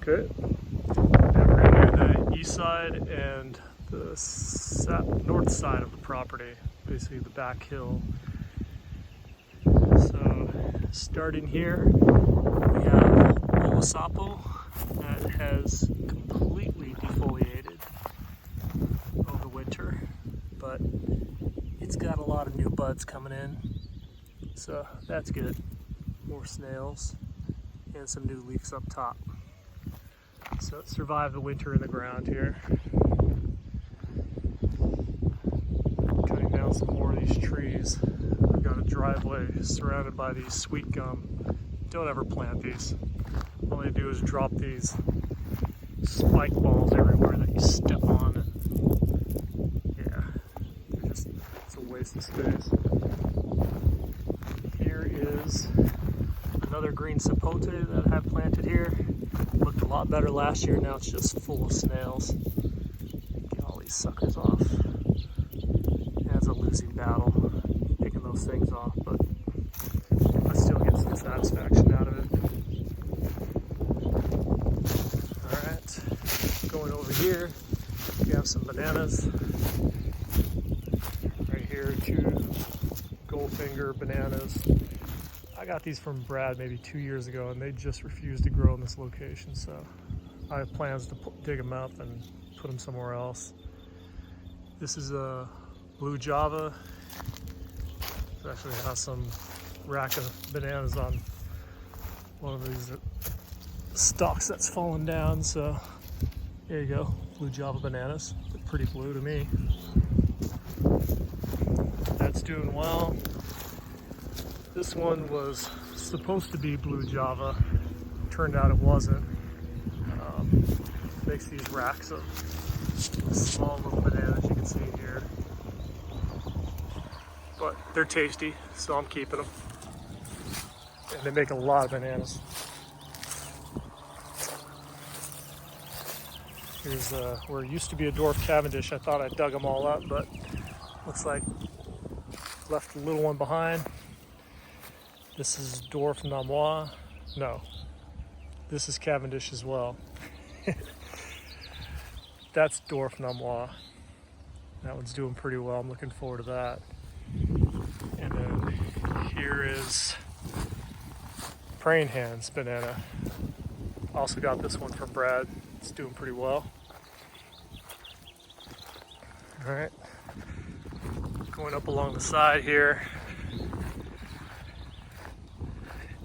Okay. Now we're gonna do the east side and the north side of the property, basically the back hill. So starting here, we have Avocado that has completely defoliated over winter, but it's got a lot of new buds coming in, so that's good. More snails and some new leaves up top. So it survived the winter in the ground here. Cutting down some more of these trees. I've got a driveway surrounded by these sweet gum. Don't ever plant these. All they do is drop these spike balls everywhere that you step on, and yeah, it's a waste of space. Here is another green sapote that I had planted here. Looked a lot better last year, now it's just full of snails. Get all these suckers off. Yeah, it's a losing battle picking those things off, but I still get some satisfaction out of it. Alright, going over here, we have some bananas. Right here, 2 Goldfinger bananas. I got these from Brad maybe 2 years ago, and they just refused to grow in this location, so I have plans to dig them up and put them somewhere else. This is a blue Java. It actually has some rack of bananas on one of these stalks that's fallen down, so there you go, blue Java bananas. They're pretty blue to me. That's doing well. This one was supposed to be blue Java. Turned out it wasn't. Makes these racks of small little bananas you can see here. But they're tasty, so I'm keeping them. And they make a lot of bananas. Here's where it used to be a dwarf Cavendish. I thought I dug them all up, but looks like left a little one behind. This is dwarf Namois. No, this is Cavendish as well. That's dwarf Namois. That one's doing pretty well. I'm looking forward to that. And then here is praying hands banana. Also got this one from Brad. It's doing pretty well. All right, going up along the side here.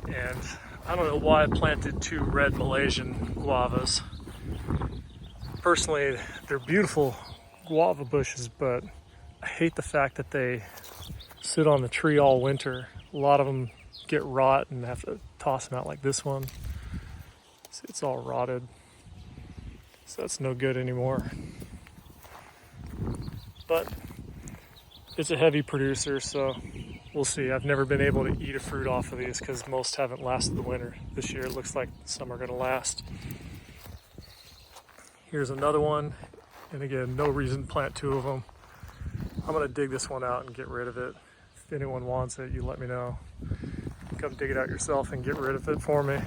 And I don't know why I planted 2 red Malaysian guavas. Personally, they're beautiful guava bushes, but I hate the fact that they sit on the tree all winter. A lot of them get rot and have to toss them out like this one. It's all rotted, so that's no good anymore. But it's a heavy producer, so we'll see. I've never been able to eat a fruit off of these because most haven't lasted the winter. This year it looks like some are going to last. Here's another one, and again, no reason to plant 2 of them. I'm going to dig this one out and get rid of it. If anyone wants it, you let me know. Come dig it out yourself and get rid of it for me.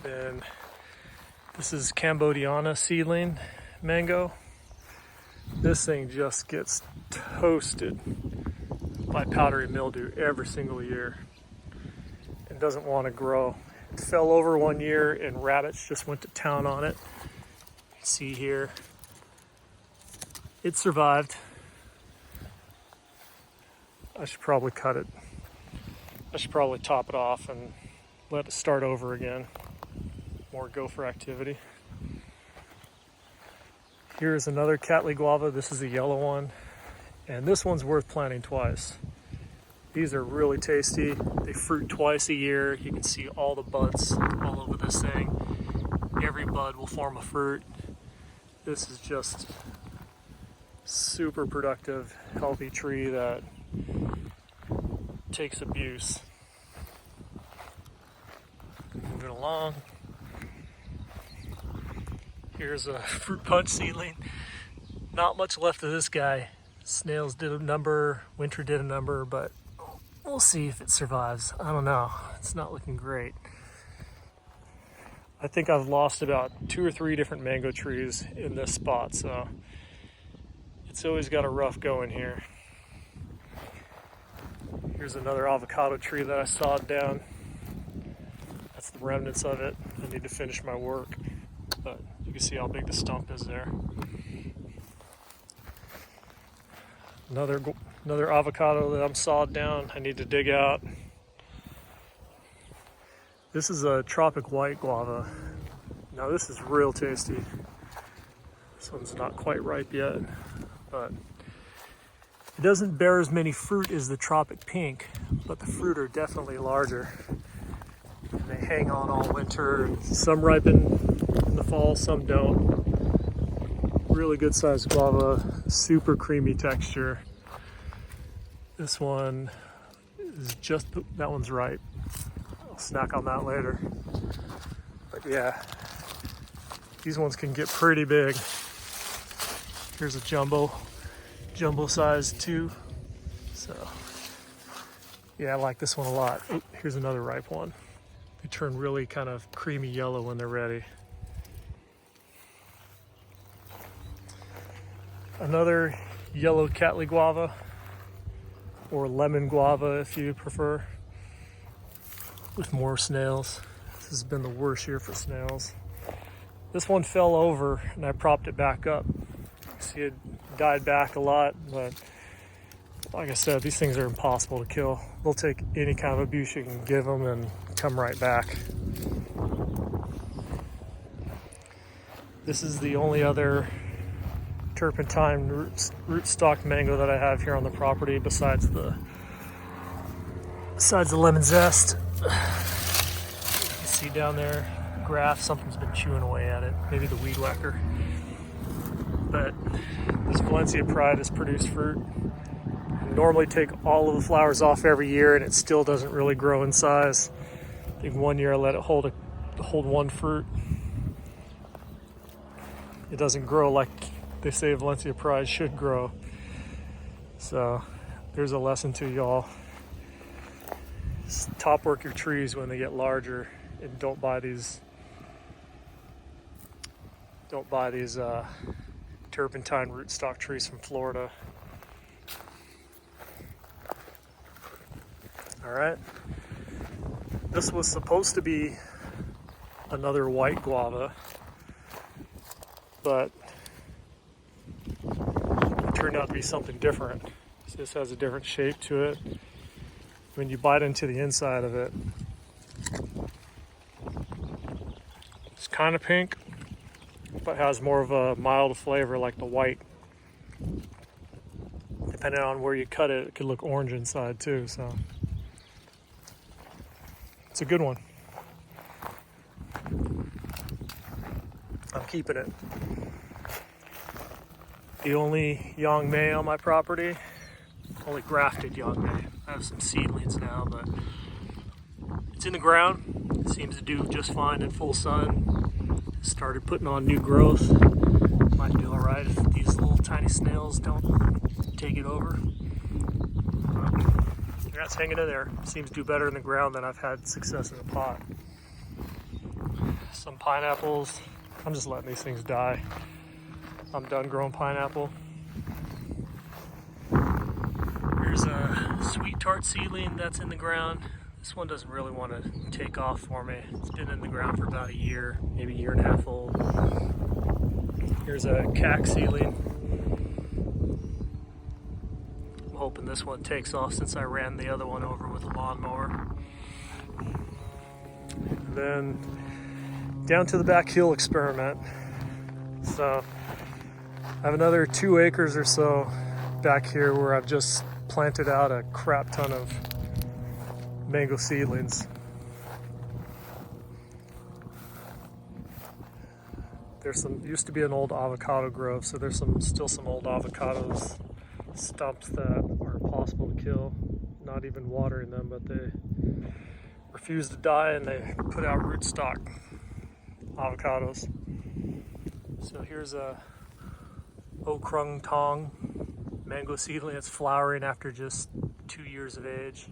Then this is Cambodiana seedling mango. This thing just gets toasted by powdery mildew every single year and doesn't want to grow. It fell over one year and rabbits just went to town on it. You can see here, it survived. I should probably cut it. I should probably top it off and let it start over again. More gopher activity. Here's another Cattleya guava. This is a yellow one, and this one's worth planting twice. These are really tasty. They fruit twice a year. You can see all the buds all over this thing. Every bud will form a fruit. This is just super productive, healthy tree that takes abuse. Moving along. Here's a fruit punch seedling. Not much left of this guy. Snails did a number, winter did a number, but we'll see if it survives. I don't know. It's not looking great. I think I've lost about 2 or 3 different mango trees in this spot, so it's always got a rough going here. Here's another avocado tree that I sawed down. That's the remnants of it. I need to finish my work, but you can see how big the stump is there. Another avocado that I'm sawed down. I need to dig out. This is a tropic white guava. Now this is real tasty. This one's not quite ripe yet, but it doesn't bear as many fruit as the tropic pink, but the fruit are definitely larger. And they hang on all winter. Some ripen in the fall, some don't. Really good sized guava, super creamy texture. This one is just, that one's ripe. I'll snack on that later. But yeah, these ones can get pretty big. Here's a jumbo size too. So yeah, I like this one a lot. Ooh, here's another ripe one. They turn really kind of creamy yellow when they're ready. Another yellow Cattleya guava, or lemon guava if you prefer, with more snails. This has been the worst year for snails. This one fell over and I propped it back up. See, it died back a lot, but like I said, these things are impossible to kill. They'll take any kind of abuse you can give them and come right back. This is the only other turpentine rootstock mango that I have here on the property besides the lemon zest. You can see down there, grass, something's been chewing away at it, maybe the weed whacker. But this Valencia Pride has produced fruit. I normally take all of the flowers off every year and it still doesn't really grow in size. I think one year I let it hold one fruit. It doesn't grow like they say Valencia Pride should grow. So there's a lesson to y'all. Top work your trees when they get larger, and don't buy these turpentine rootstock trees from Florida. All right, this was supposed to be another white guava, but it turned out to be something different. So this has a different shape to it. When you bite into the inside of it, it's kind of pink, but has more of a mild flavor like the white. Depending on where you cut it, it could look orange inside too, so it's a good one. I'm keeping it. The only young May on my property, only grafted young May. I have some seedlings now, but it's in the ground. It seems to do just fine in full sun. Started putting on new growth. Might do all right if these little tiny snails don't take it over. That's hanging in there. Seems to do better in the ground than I've had success in the pot. Some pineapples. I'm just letting these things die. I'm done growing pineapple. Here's a sweet tart seedling that's in the ground. This one doesn't really want to take off for me. It's been in the ground for about a year, maybe a year and a half old. Here's a cack seedling. I'm hoping this one takes off since I ran the other one over with a lawnmower. And then down to the back hill experiment. So I have another 2 acres or so back here where I've just planted out a crap ton of mango seedlings. There's used to be an old avocado grove, so there's still some old avocados stumps that are impossible to kill. Not even watering them, but they refuse to die and they put out rootstock avocados. So here's a Okrung Tong mango seedling. It's flowering after just 2 years of age.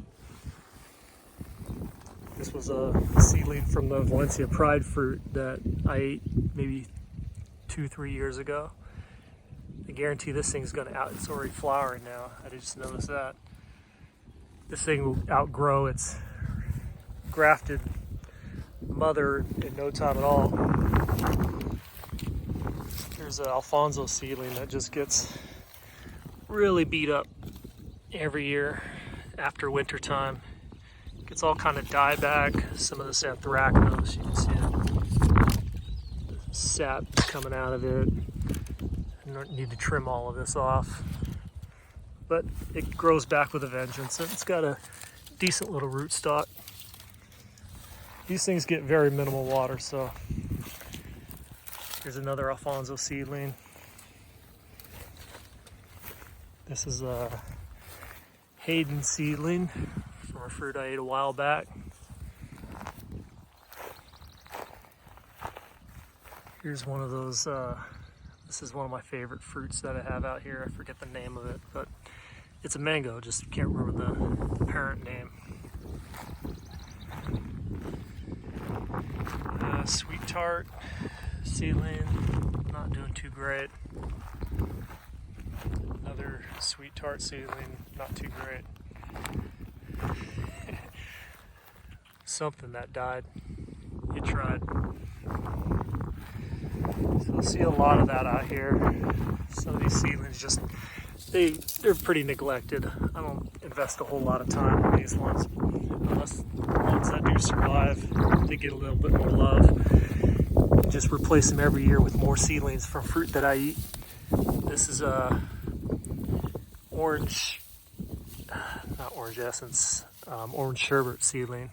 This was a seedling from the Valencia Pride fruit that I ate maybe 2-3 years ago. I guarantee this thing's gonna it's already flowering now. I just noticed that. This thing will outgrow its grafted mother in no time at all. Here's an Alfonso seedling that just gets really beat up every year after winter time. Gets all kind of dieback. Some of this anthracnose, you can see it. The sap coming out of it. You don't need to trim all of this off, but it grows back with a vengeance. It's got a decent little root stock. These things get very minimal water, so here's another Alfonso seedling. This is a Hayden seedling from a fruit I ate a while back. Here's one of those, this is one of my favorite fruits that I have out here. I forget the name of it, but it's a mango, just can't remember the parent name. Sweet tart seedling, not doing too great. Another sweet tart seedling, not too great. Something that died. It tried. So you'll see a lot of that out here. Some of these seedlings just, they're pretty neglected. I don't invest a whole lot of time on these ones, unless the ones that do survive, they get a little bit more love. Just replace them every year with more seedlings from fruit that I eat. This is a orange, not orange essence, orange sherbet seedling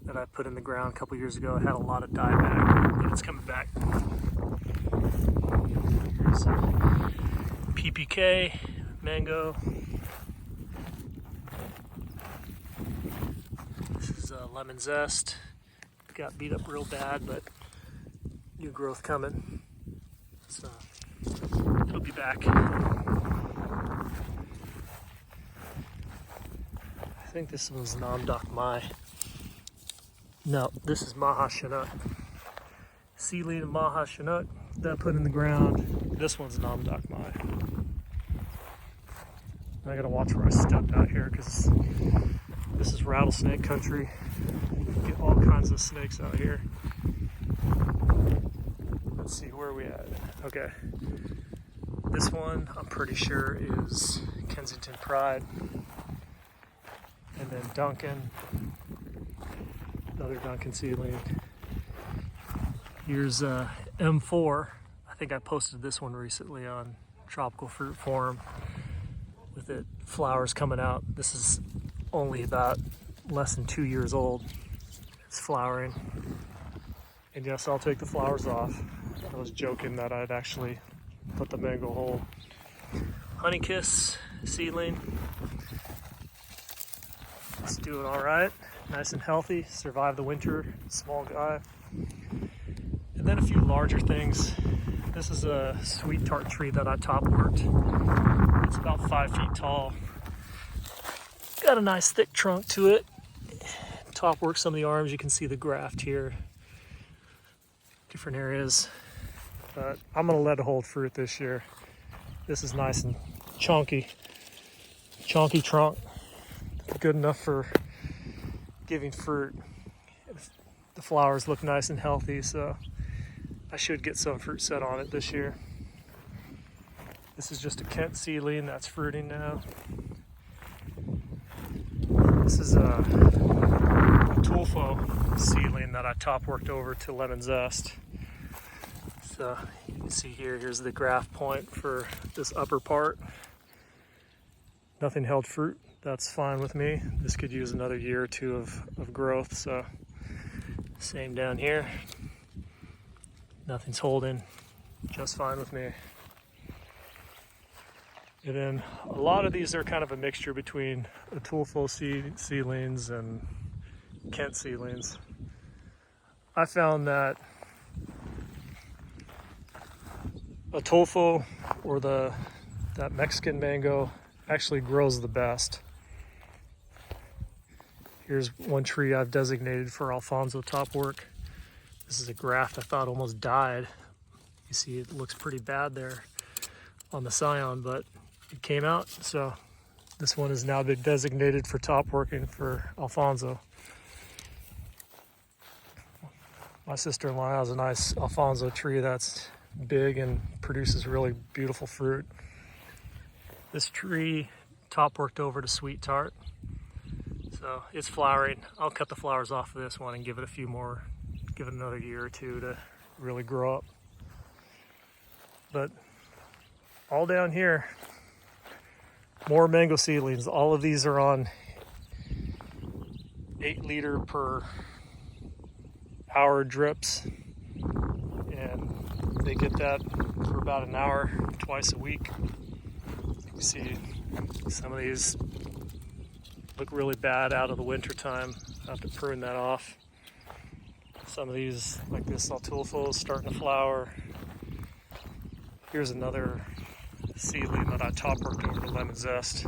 that I put in the ground a couple years ago. It had a lot of dieback, but it's coming back. Here's PPK, mango. This is lemon zest. Got beat up real bad, but new growth coming. So it'll be back. I think this was Namdok Mai. No, this is Maha Chinook. Seedling of Maha Chinook that I put in the ground. This one's Namdok Mai. I gotta watch where I step out here because this is rattlesnake country. You get all kinds of snakes out here. Let's see, where are we at? Okay. This one I'm pretty sure is Kensington Pride. And then Duncan. Another Duncan seedling. Here's M4. I think I posted this one recently on Tropical Fruit Forum with it flowers coming out. This is only about less than 2 years old. It's flowering. And yes, I'll take the flowers off. I was joking that I'd actually put the mango whole. Honeykiss seedling. It's doing all right. Nice and healthy, survived the winter, small guy. And then a few larger things. This is a sweet tart tree that I top worked. It's about 5 feet tall. Got a nice thick trunk to it. Top work some of the arms, you can see the graft here. Different areas. But I'm gonna let it hold fruit this year. This is nice and chunky. Chunky trunk. Good enough for giving fruit. The flowers look nice and healthy, so I should get some fruit set on it this year. This is just a Kent seedling that's fruiting now. This is a Tulfo seedling that I top worked over to lemon zest. So you can see here's the graft point for this upper part. Nothing held fruit. That's fine with me. This could use another year or two of growth, so same down here. Nothing's holding, just fine with me. And then a lot of these are kind of a mixture between Tulfo seedlings and Kent seedlings. I found that a Tulfo or that Mexican mango actually grows the best. Here's one tree I've designated for Alfonso topwork. This is a graft I thought almost died. You see it looks pretty bad there on the scion, but it came out. So this one has now been designated for top working for Alfonso. My sister-in-law has a nice Alfonso tree that's big and produces really beautiful fruit. This tree top worked over to sweet tart. So it's flowering. I'll cut the flowers off of this one and give it a few more, give it another year or two to really grow up. But all down here, more mango seedlings. All of these are on 8 liter per hour drips, and they get that for about an hour twice a week. You see some of these look really bad out of the winter time. I have to prune that off. Some of these, like this Altulfo, is starting to flower. Here's another seedling that I top worked over to lemon zest.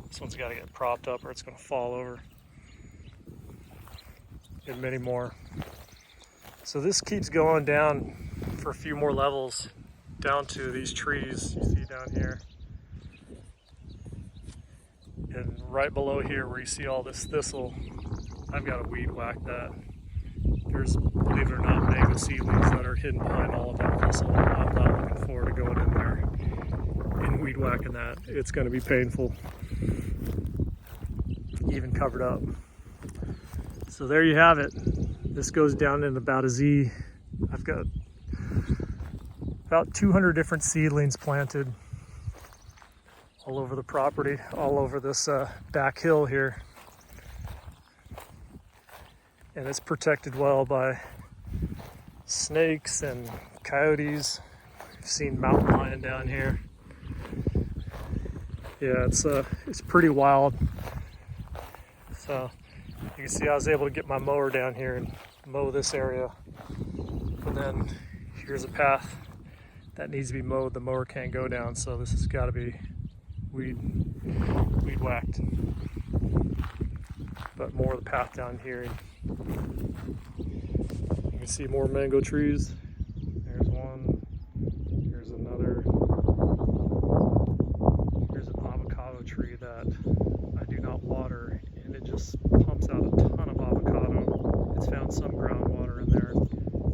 This one's got to get propped up or it's going to fall over. And many more. So this keeps going down for a few more levels down to these trees you see down here. And right below here where you see all this thistle, I've got to weed whack that. There's, believe it or not, mango seedlings that are hidden behind all of that thistle. I'm not looking forward to going in there and weed whacking that. It's going to be painful, even covered up. So there you have it. This goes down in about a Z. I've got about 200 different seedlings planted all over the property, all over this back hill here. And it's protected well by snakes and coyotes. I've seen mountain lion down here. Yeah, it's pretty wild. So you can see I was able to get my mower down here and mow this area. And then here's a path that needs to be mowed. The mower can't go down, so this has got to be weed whacked. But more of the path down here. You can see more mango trees. There's one. Here's another. Here's an avocado tree that I do not water, and it just pumps out a ton of avocado. It's found some groundwater in there.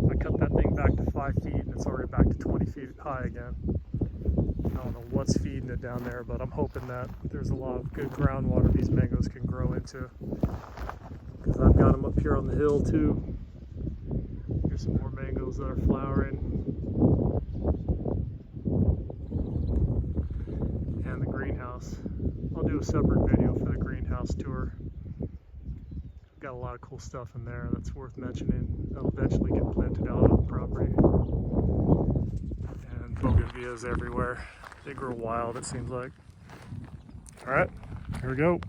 I cut that thing back to 5 feet, and it's already back to 20 feet high again. I don't know what's feeding it down there, but I'm hoping that there's a lot of good groundwater these mangoes can grow into. Because I've got them up here on the hill too. Here's some more mangoes that are flowering. And the greenhouse. I'll do a separate video for the greenhouse tour. Got a lot of cool stuff in there that's worth mentioning. That'll eventually get planted out on the property. And bougainvilleas everywhere. They grow wild, it seems like. Alright, here we go.